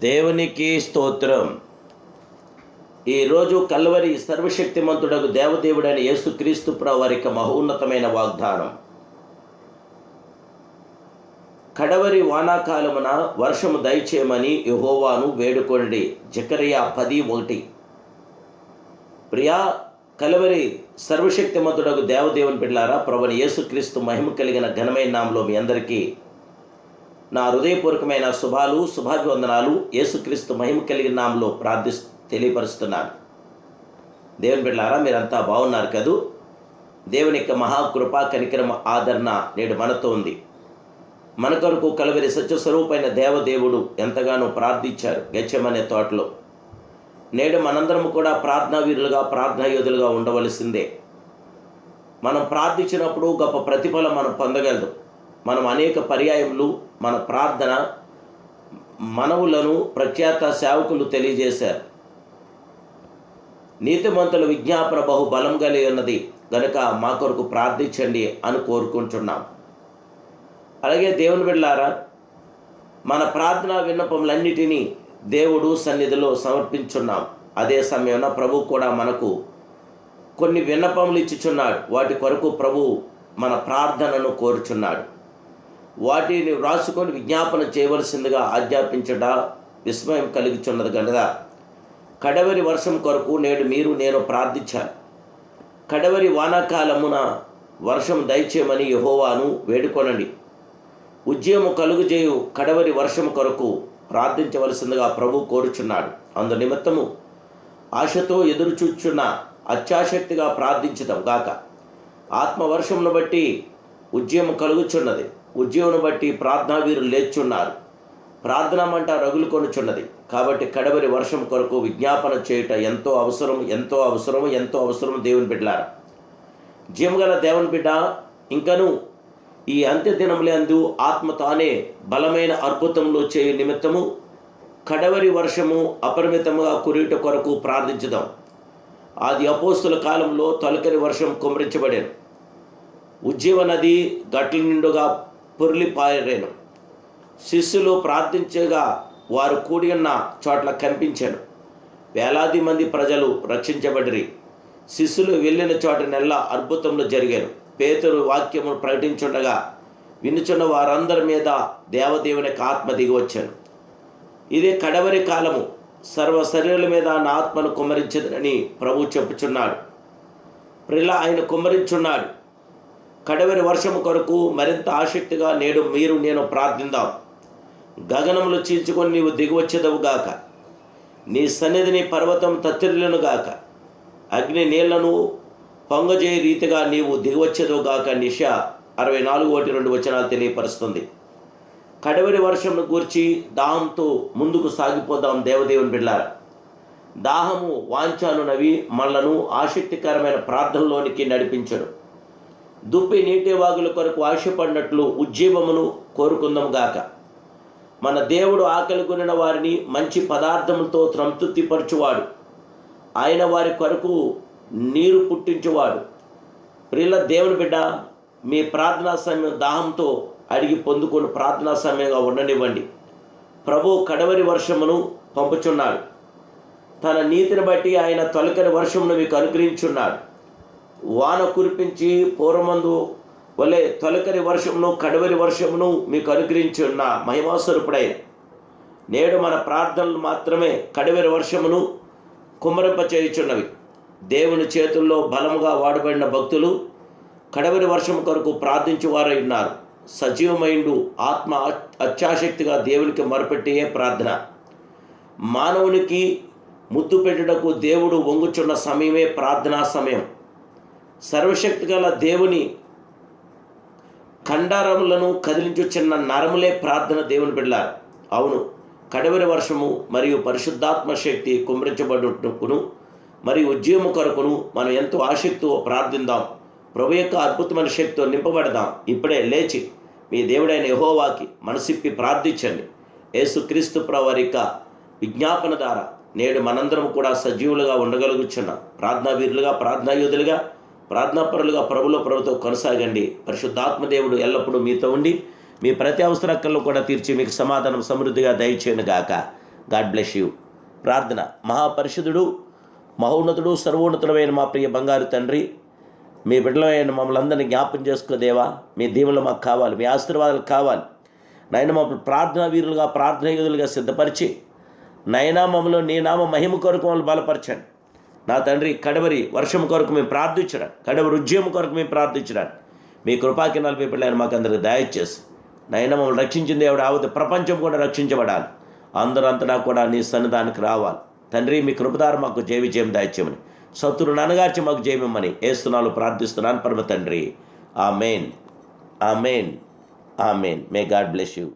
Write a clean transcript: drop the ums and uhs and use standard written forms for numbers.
దేవునికి స్తోత్రం. ఈరోజు కల్వరి సర్వశక్తిమంతుడగు దేవదేవుడైన యేసుక్రీస్తు ప్రభువారికి మహోన్నతమైన వాగ్దానం. కడవరి వానాకాలమున వర్షము దయచేయమని యెహోవాను వేడుకొండి. జకరియా 10:1. ప్రియా కల్వరి సర్వశక్తిమంతుడగు దేవదేవుని బిడ్డలారా, ప్రభువైన యేసుక్రీస్తు మహిమ కలిగిన ఘనమైన నామములో మీ అందరికీ నా హృదయపూర్వకమైన శుభాభివందనాలు యేసుక్రీస్తు మహిమ కలిగిన నామములో తెలియపరుస్తున్నాను. దేవుని బిడ్డలారా, మీరంతా బాగున్నారు కదూ? దేవుని యొక్క మహాకృప, కనికరం, ఆదరణ నేడు మనతో ఉంది. మన కొరకు కల్వరి సత్యస్వరూపైన దేవదేవుడు ఎంతగానో ప్రార్థించారు గెత్సేమనే తోటలో. నేడు మనందరం కూడా ప్రార్థనా వీరులుగా, ప్రార్థనా యోధులుగా ఉండవలసిందే. మనం ప్రార్థించినప్పుడు గొప్ప ప్రతిఫలం మనం పొందగలదు. మనం అనేక పర్యాయములు మన ప్రార్థన మనవులను ప్రఖ్యాత సేవకులు తెలియజేశారు. నీతిమంతుల విజ్ఞాపన బహు బలం కలిగి ఉన్నది గనుక మా కొరకు ప్రార్థించండి అని కోరుకుంటున్నాం. అలాగే దేవుని బిడ్డలారా, మన ప్రార్థనా విన్నపములన్నిటినీ దేవుడు సన్నిధిలో సమర్పించున్నాం. అదే సమయంలో ప్రభు కూడా మనకు కొన్ని విన్నపములు ఇచ్చుచున్నాడు. వాటి కొరకు ప్రభు మన ప్రార్థనను కోరుచున్నాడు. వాటిని వ్రాసుకొని విజ్ఞాపన చేయవలసిందిగా ఆజ్ఞాపించట విస్మయం కలుగుచున్నది కనుక కడవరి వర్షం కొరకు నేడు మీరు నేను ప్రార్థించాను. కడవరి వానాకాలమున వర్షం దయచేయమని యెహోవాను వేడుకొనండి. ఉద్యము కలుగుజేయు కడవరి వర్షం కొరకు ప్రార్థించవలసిందిగా ప్రభు కోరుచున్నాడు. అందు నిమిత్తము ఆశతో ఎదురుచూచున్న అత్యాశక్తిగా ప్రార్థించుదాం గాక. ఆత్మవర్షమును బట్టి ఉద్యమం కలుగుచున్నది. ఉద్యమును బట్టి ప్రార్థనా వీరులు లేచున్నారు. ప్రార్థన మంట రగులు కొనుచున్నది. కాబట్టి కడవరి వర్షం కొరకు విజ్ఞాపన చేయుట ఎంతో అవసరం దేవుని బిడ్డలారా. జీవగల దేవుని బిడ్డ, ఇంకను ఈ అంత్య దినములందు ఆత్మ తానే బలమైన అద్భుతములు చేయు నిమిత్తము కడవరి వర్షము అపరిమితముగా కురియుట కొరకు ప్రార్థించుదాం. ఆది అపోస్తుల కాలంలో తొలకరి వర్షం కుమ్మరించబడాను. ఉజ్జీవ నది గట్ల నిండుగా పొర్లిపారేను. శిష్యులు ప్రార్థించగా వారు కూడి ఉన్న చోట్ల కనిపించాను. వేలాది మంది ప్రజలు రక్షించబడిరి. శిష్యులు వెళ్ళిన చోట నెల అద్భుతములు జరిగాను. పేతురు వాక్యము ప్రకటించుండగా వినుచున్న వారందరి మీద దేవదేవుని ఆత్మ దిగి వచ్చాను. ఇదే కడవరి కాలము. సర్వ శరీరుల మీద నా ఆత్మను కుమ్మరించదని ప్రభు చెప్పుచున్నాడు. ప్రిలా ఆయన కుమ్మరించున్నాడు. కడవరి వర్షము కొరకు మరింత ఆసక్తిగా నేడు మీరు నేను ప్రార్థిందాం. గగనములు చీల్చుకొని నీవు దిగివచ్చేదవుగాక. నీ సన్నిధిని పర్వతం తత్తిల్లునుగాక. అగ్ని నీళ్లను పొంగజేయ రీతిగా నీవు దిగివచ్చేదవుగాక. నిషా 64:2 తెలియపరుస్తుంది. కడవరి వర్షంను గూర్చి దాహంతో ముందుకు సాగిపోదాం దేవదేవుని బిడ్డలారా. దాహము వాంఛనునవి మనలను ఆసక్తికరమైన ప్రార్థనలోనికి నడిపించను. దుప్పి నీటి వాగుల కొరకు ఆశపడినట్లు ఉజ్జీవమును కోరుకుందాం గాక. మన దేవుడు ఆకలి కొనిన వారిని మంచి పదార్థములతో సంతృప్తిపరచువాడు. ఆయన వారి కొరకు నీరు పుట్టించువాడు. ప్రియుల దేవుని బిడ్డ, మీ ప్రార్థనా సమయం దాహంతో అడిగి పొందుకొని ప్రార్థనా సమయంగా ఉండనివ్వండి. ప్రభు కడవరి వర్షమును పంపుచున్నాడు. తన నీతిని బట్టి ఆయన తొలకరి వర్షమును మీకు అనుగ్రహించున్నాడు. వాన కురిపించి పూర్వమందు వలె తొలకరి వర్షమును కడవరి వర్షమును మీకు అనుగ్రహించున్న మహిమాస్వరూపుడైన నేడు మన ప్రార్థనలు మాత్రమే కడవరి వర్షమును కుమ్మరింపచేయుచున్నవి. దేవుని చేతుల్లో బలముగా వాడబడిన భక్తులు కడవరి వర్షము కొరకు ప్రార్థించువారై ఉన్నారు. సజీవమైండు ఆత్మ అత్యాశక్తిగా దేవునికి మొరపెట్టే ప్రార్థన. మానవునికి ముద్దు పెట్టుటకు దేవుడు వంగుచున్న సమయమే ప్రార్థనా సమయం. సర్వశక్తి గల దేవుని కండారములను కదిలించు చిన్న నరములే ప్రార్థన దేవుని బిడ్డలారా. అవును, కడవరి వర్షము మరియు పరిశుద్ధాత్మ శక్తి కుమ్మరించబడుటకును మరియు ఉద్యమం కొరకును మనం ఎంతో ఆసక్తితో ప్రార్థిందాం. ప్రభు యొక్క అద్భుతమైన శక్తితో నింపబడదాం. ఇప్పుడే లేచి మీ దేవుడైన యెహోవాకి మనసిప్పి ప్రార్థించండి. యేసుక్రీస్తు ప్రభువారి యొక్క విజ్ఞాపన ద్వారా నేడు మనందరం కూడా సజీవులుగా ఉండగలుగుచున్నాం. ప్రార్థనా వీరులుగా, ప్రార్థనా యోధులుగా, ప్రార్థనాపరులుగా ప్రభుతో కొనసాగండి. పరిశుద్ధాత్మదేవుడు ఎల్లప్పుడూ మీతో ఉండి మీ ప్రతి అవసరక్కల్లో కూడా తీర్చి మీకు సమాధానం సమృద్ధిగా దయచేయను గాక. God bless you. ప్రార్థన. మహాపరిశుద్ధుడు, మహోన్నతుడు, సర్వోన్నతుడమైన మా ప్రియ బంగారు తండ్రి, మీ బిడ్డలమైన మమ్మల్ని అందరినీ జ్ఞాపం చేసుకో దేవా. మీ దీవెనలు మాకు కావాలి, మీ ఆశీర్వాదాలు కావాలి నాయన. మమ్మల్ని ప్రార్థనా వీరులుగా, ప్రార్థనా యోధులుగా సిద్ధపరిచి నైనా మమ్మల్ని నీ నామ మహిమ కొరకు మమ్మల్ని బలపరచండి నా తండ్రి. కడవరి వర్షం కొరకు మేము ప్రార్థించడానికి, కడవరి ఉద్యమం కొరకు మేము ప్రార్థించడానికి మీ కృపాకినాలు మీ పిల్లలు మాకు అందరికి దయచేసి నైనా మమ్మల్ని రక్షించింది దేవుడు. ఆవత ప్రపంచం కూడా రక్షించబడాలి, అందరంతటా కూడా నీ సన్నిధానికి రావాలి తండ్రి. మీ కృపదారు మాకు జయ విజయం దయచేయమని, శత్రువును అనగార్చి మాకు జయమిమ్మని ఏస్తున్నాను ప్రార్థిస్తున్నాను పరమ తండ్రి. Amen, amen, amen. May God bless you.